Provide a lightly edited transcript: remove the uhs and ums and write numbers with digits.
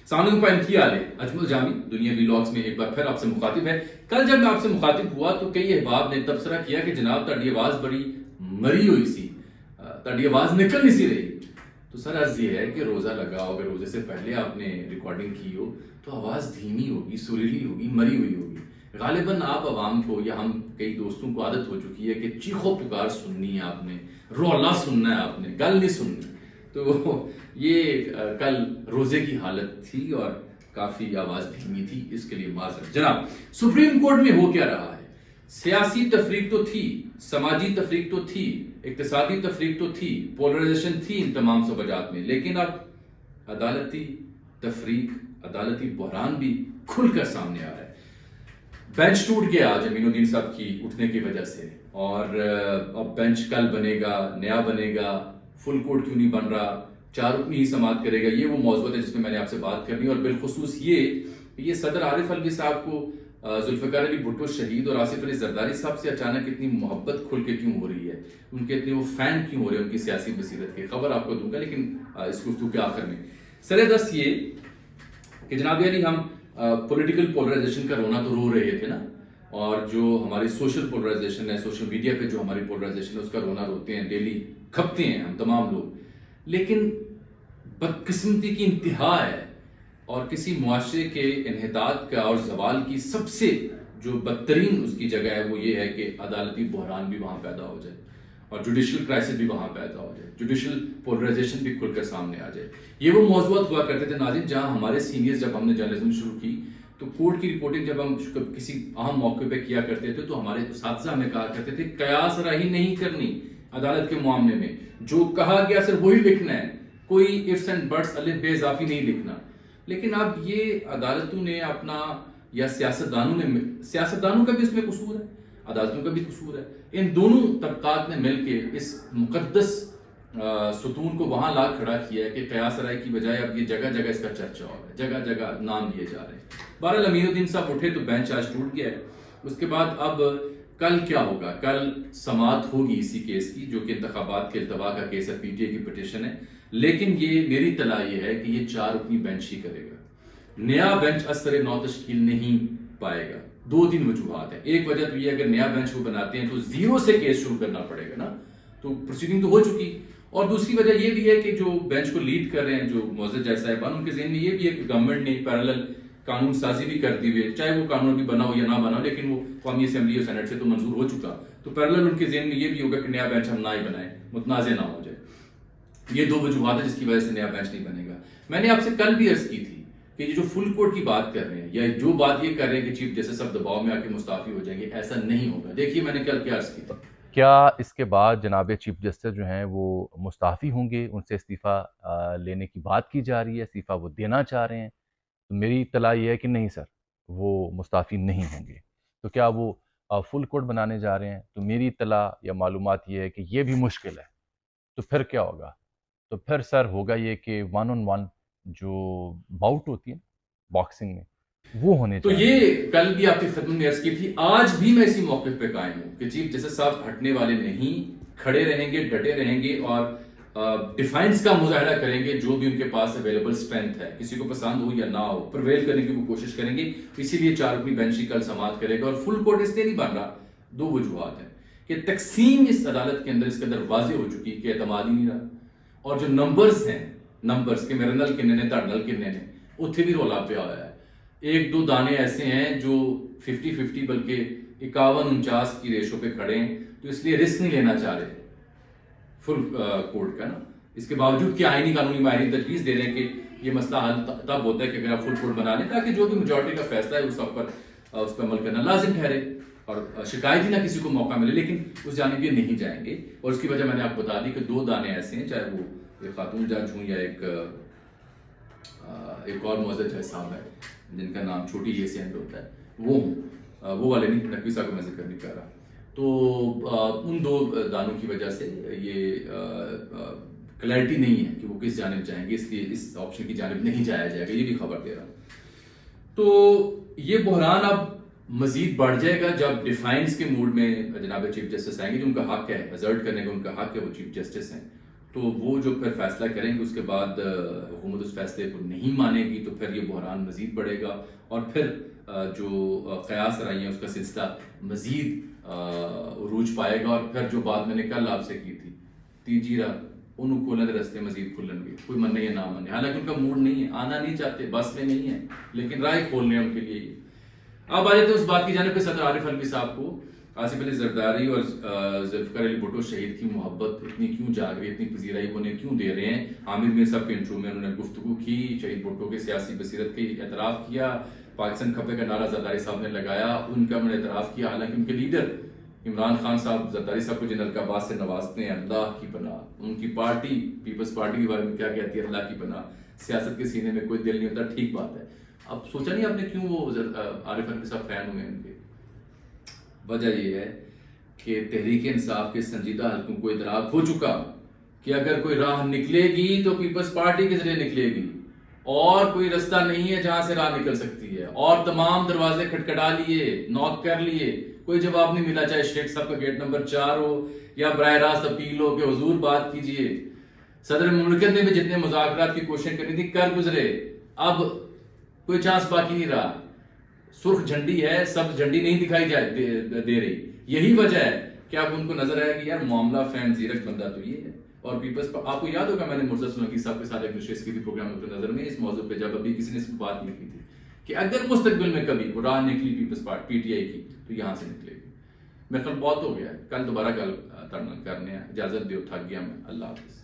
السلام علیکم پینتھی آلے اجمل جامی دنیا ویلاگس میں ایک بار پھر آپ سے مخاطب ہے. کل جب میں آپ سے مخاطب ہوا تو کئی احباب نے تبصرہ کیا کہ جناب تہاڈی آواز بڑی مری ہوئی سی, تہاڈی آواز نکل نہیں سی رہی. تو سر عرض یہ ہے کہ روزہ لگا ہو, اگر روزے سے پہلے آپ نے ریکارڈنگ کی ہو تو آواز دھیمی ہوگی, سریلی ہوگی, مری ہوئی ہوگی. غالباً آپ عوام کو یا ہم کئی دوستوں کو عادت ہو چکی ہے کہ چیخو پکار سننی ہے, آپ نے رولا سننا ہے, آپ نے گل نہیں سننی. تو یہ کل روزے کی حالت تھی اور کافی آواز دھیمی تھی, اس کے لیے معذرت. جناب سپریم کورٹ میں ہو کیا رہا ہے؟ سیاسی تفریق تو تھی, سماجی تفریق تو تھی, اقتصادی تفریق تو تھی, پولرائزیشن تھی ان تمام وجہات میں, لیکن اب عدالتی تفریق, عدالتی بحران بھی کھل کر سامنے آ رہا ہے. بینچ ٹوٹ گیا آج امین الدین صاحب کی اٹھنے کی وجہ سے, اور اب بینچ کل بنے گا, نیا بنے گا, فل کورٹ کیوں نہیں بن رہا, 4 رکنی ہی سماعت کرے گا. یہ وہ موضوع ہے جس میں میں نے آپ سے بات کرنی, اور بالخصوص یہ صدر عارف الوی صاحب کو ذوالفقار علی بھٹو شہید اور آصف علی زرداری صاحب سے اچانک اتنی محبت کھل کے کیوں ہو رہی ہے, ان کے اتنے وہ فین کیوں ہو رہے ہیں ان کی سیاسی بصیرت کے, خبر آپ کو دوں گا. لیکن اس گفتگو کے آخر میں سر دست یہ کہ جناب یعنی ہم پولیٹیکل پولرائزیشن کا رونا تو رو رہے تھے نا, اور جو ہماری سوشل پولرائزیشن ہے, سوشل میڈیا پہ جو ہماری پولرائزیشن ہے اس کا رونا روتے ہیں, ڈیلی کھپتے ہیں ہم تمام لوگ. لیکن بدقسمتی کی انتہا ہے, اور کسی معاشرے کے انحطاط کا اور زوال کی سب سے جو بدترین اس کی جگہ ہے وہ یہ ہے کہ عدالتی بحران بھی وہاں پیدا ہو جائے, اور جوڈیشل کرائسس بھی وہاں پیدا ہو جائے, جوڈیشل پولرائزیشن بھی کھل کر سامنے آ جائے. یہ وہ موضوعات ہوا کرتے تھے ناظرین جہاں ہمارے سینئرز, جب ہم نے جرنلزم شروع کی تو کورٹ کی رپورٹنگ جب ہم کسی اہم موقع پہ کیا کرتے تھے تو ہمارے اساتذہ ہمیں کہا کرتے تھے قیاس راہی نہیں کرنی عدالت کے معاملے میں, جو کہا گیا صرف وہی لکھنا ہے, کوئی ifs and buts الف بے اضافی نہیں لکھنا. لیکن اب یہ عدالتوں نے اپنا, یا سیاستدانوں کا بھی اس میں قصور ہے, عدالتوں کا بھی قصور ہے, ان دونوں طبقات نے مل کے اس مقدس ستون کو وہاں لا کھڑا کیا ہے کہ قیاس رائے کی بجائے اب یہ جگہ جگہ اس کا چرچا ہو رہا ہے, جگہ جگہ نام لیے جا رہے ہیں. بہرحال امین الدین صاحب اٹھے تو بینچ آج ٹوٹ گیا ہے. اس کے بعد اب کل کیا ہوگا؟ کل سماعت ہوگی اسی کیس کی, جو کہ انتخابات کے التوا کا کیس ہے, پی ٹی اے کی پٹیشن ہے. لیکن یہ میری اطلاع یہ ہے کہ یہ 4 رکنی بینچ ہی کرے گا, نیا بینچ اثر نو تشکیل نہیں پائے گا. 2-3 وجوہات ہیں. ایک وجہ تو یہ اگر نیا بینچ وہ بناتے ہیں تو 0 سے کیس شروع کرنا پڑے گا نا, تو پروسیڈنگ تو ہو چکی. اور دوسری وجہ یہ بھی ہے کہ جو بینچ کو لیڈ کر رہے ہیں جو معزز جج صاحبان, ان کے ذہن میں یہ بھی ہے کہ گورنمنٹ نے پیرالل قانون سازی بھی کر دی ہوئی ہے, چاہے وہ قانون بھی بنا ہو یا نہ بنا ہو, لیکن وہ قومی اسمبلی اور سینٹ سے تو منظور ہو چکا. تو پیرالل ان کے ذہن میں یہ بھی ہوگا کہ نیا بینچ ہم نہ ہی بنائیں, متنازع نہ ہو جائے. یہ 2 وجوہات ہیں جس کی وجہ سے نیا بینچ نہیں بنے گا. میں نے آپ سے کل بھی عرض کی تھی کہ یہ جو فل کورٹ کی بات کر رہے ہیں, یا جو بات یہ کر رہے ہیں کہ چیف جسٹس سب دباؤ میں آ کے مستعفی ہو جائیں گے, ایسا نہیں ہوگا. دیکھیے میں نے کل کیا عرض کی تھی. کیا اس کے بعد جناب چیف جسٹس جو ہیں وہ مستعفی ہوں گے؟ ان سے استعفیٰ لینے کی بات کی جا رہی ہے, استعفیٰ وہ دینا چاہ رہے ہیں. تو میری اطلاع یہ ہے کہ نہیں سر, وہ مستعفی نہیں ہوں گے. تو کیا وہ فل کورٹ بنانے جا رہے ہیں؟ تو میری اطلاع یا معلومات یہ ہے کہ یہ بھی مشکل ہے. تو پھر کیا ہوگا؟ تو پھر سر ہوگا یہ کہ 1 on 1 جو باؤٹ ہوتی ہے باکسنگ میں وہ ہونے تو چاہیے. یہ کل بھی آپ کی خدمت میں عرض کی تھی, آج بھی میں اسی موقف پہ قائم ہوں کہ چیف جسٹس صاحب ہٹنے والے نہیں, کھڑے رہیں گے, ڈٹے رہیں گے, اور ڈیفائنس کا مظاہرہ کریں گے. جو بھی ان کے پاس اویلیبل اسٹرینتھ ہے, کسی کو پسند ہو یا نہ ہو, پرویل کرنے کی وہ کوشش کریں گے. اسی لیے 4 رکنی بینچ ہی کل سماعت کرے گا. اور فل کورٹ اس لیے نہیں بن رہا, 2 وجوہات ہیں کہ تقسیم اس عدالت کے اندر اس کے اندر واضح ہو چکی کہ اعتماد ہی نہیں رہا, اور جو نمبرز ہیں, نمبرز کے میرے نل کنے نے تڑ نل کنے نے, اتنے بھی رولا پیا ہوا ہے. 1-2 دانے ایسے ہیں جو 50-50 بلکہ 51-49 کی ریشو پہ کھڑے ہیں, تو اس لیے رسک نہیں لینا چاہ رہے فل کورٹ کا نا. اس کے باوجود کہ آئینی قانونی ماہرین تجویز دے رہے ہیں کہ یہ مسئلہ حل تب ہوتا ہے کہ اگر آپ فل کورٹ بنا لیں, تاکہ جو بھی میجورٹی کا فیصلہ ہے اس پر عمل کرنا لازم ٹھہرے اور شکایت ہی نہ کسی کو موقع ملے. لیکن اس جانب یہ نہیں جائیں گے, اور اس کی وجہ میں نے آپ بتا دی کہ 2 دانے ایسے ہیں, چاہے وہ ایک خاتون جج ہوں یا ایک اور معزز جج صاحب ہے جن کا نام چھوٹی یہ سے اینڈ ہوتا ہے, وہ والے نہیں, نقوی صاحب کو میں ذکر نہیں کر رہا. تو ان 2 دانوں کی وجہ سے یہ کلیئرٹی نہیں ہے کہ وہ کس جانب جائیں گے, اس لیے اس آپشن کی جانب نہیں جایا جائے گا, یہ بھی خبر دے رہا ہوں. تو یہ بحران اب مزید بڑھ جائے گا جب ڈیفائنس کے موڈ میں جناب چیف جسٹس آئیں گے, جو ان کا حق ہے ازرٹ کرنے کا, ان کا حق ہے, وہ چیف جسٹس ہیں, تو وہ جو پھر فیصلہ کریں گے اس کے بعد حکومت اس فیصلے کو نہیں مانے گی تو پھر یہ بحران مزید بڑھے گا، اور پھر جو قیاس رائے ہیں اس کا سلسلہ مزید عروج پائے گا، اور پھر جو بات میں نے کل آپ سے کی تھی تیجی رات انہوں کھولن رستے مزید کھلن گے، کوئی مننے یا نہ مننے، حالانکہ ان کا موڈ نہیں ہے، آنا نہیں چاہتے، بس میں نہیں ہے، لیکن رائے کھول رہے ہیں ان کے لیے یہ۔ اب آ جاتے ہیں اس بات کی جانب پہ صدر عارف الوی صاحب کو، آصف علی زرداری اور ذوالفقار علی بھٹو شہید کی محبت اتنی کیوں جاگ رہی ہے، اتنی پذیرائی انہیں کیوں دے رہے ہیں؟ عامر میر صاحب کے انٹرویو میں انہوں نے گفتگو کی، شہید بھٹو کے سیاسی بصیرت کے اعتراف کیا، پاکستان کھپے کا نعرہ زرداری صاحب نے لگایا، ان کا انہوں نے اعتراف کیا، حالانکہ ان کے لیڈر عمران خان صاحب زرداری صاحب کو جنرل عباس سے نوازتے ہیں، اللہ کی پناہ، ان کی پارٹی پیپلز پارٹی کے بارے میں کیا کہتی ہے، اللہ کی پناہ، سیاست کے سینے میں کوئی دل نہیں ہوتا، ٹھیک بات ہے۔ اب سوچا نہیں آپ نے کیوں وہ عارف الوی صاحب فین ہوئے ان کے؟ وجہ یہ ہے کہ تحریک انصاف کے سنجیدہ حلقوں کو ادراک ہو چکا کہ اگر کوئی راہ نکلے گی تو پیپلز پارٹی کے ذریعے نکلے گی، اور کوئی رستہ نہیں ہے جہاں سے راہ نکل سکتی ہے، اور تمام دروازے کھٹکھٹا لیے، نوک کر لیے، کوئی جواب نہیں ملا، چاہے شیخ صاحب کا گیٹ نمبر 4 ہو یا براہ راست اپیل ہو کہ حضور بات کیجئے۔ صدر مملکت نے بھی جتنے مذاکرات کی کوششیں کرنی تھی کر گزرے، اب کوئی چانس باقی نہیں رہا، سرخ جھنڈی ہے، سب جھنڈی نہیں دکھائی دے رہی۔ یہی وجہ ہے کہ اب ان کو نظر آیا کہ یار معاملہ فین زیرک بندہ تو یہ ہے، اور پیپلز پر آپ کو یاد ہوگا میں نے مرزا سولنکی صاحب کے ساتھ ایک نشست کی تھی پروگرام نقطۂ نظر میں اس موضوع پہ، جب ابھی کسی نے اس پہ بات نہیں کی تھی کہ اگر مستقبل میں کبھی راہ نکلی Peoples Party P T I کی تو یہاں سے نکلے گی۔ میرے خیال بہت ہو گیا ہے، کل دوبارہ کرنے ہیں، اجازت دیو، تھک گیا میں، اللہ حافظ۔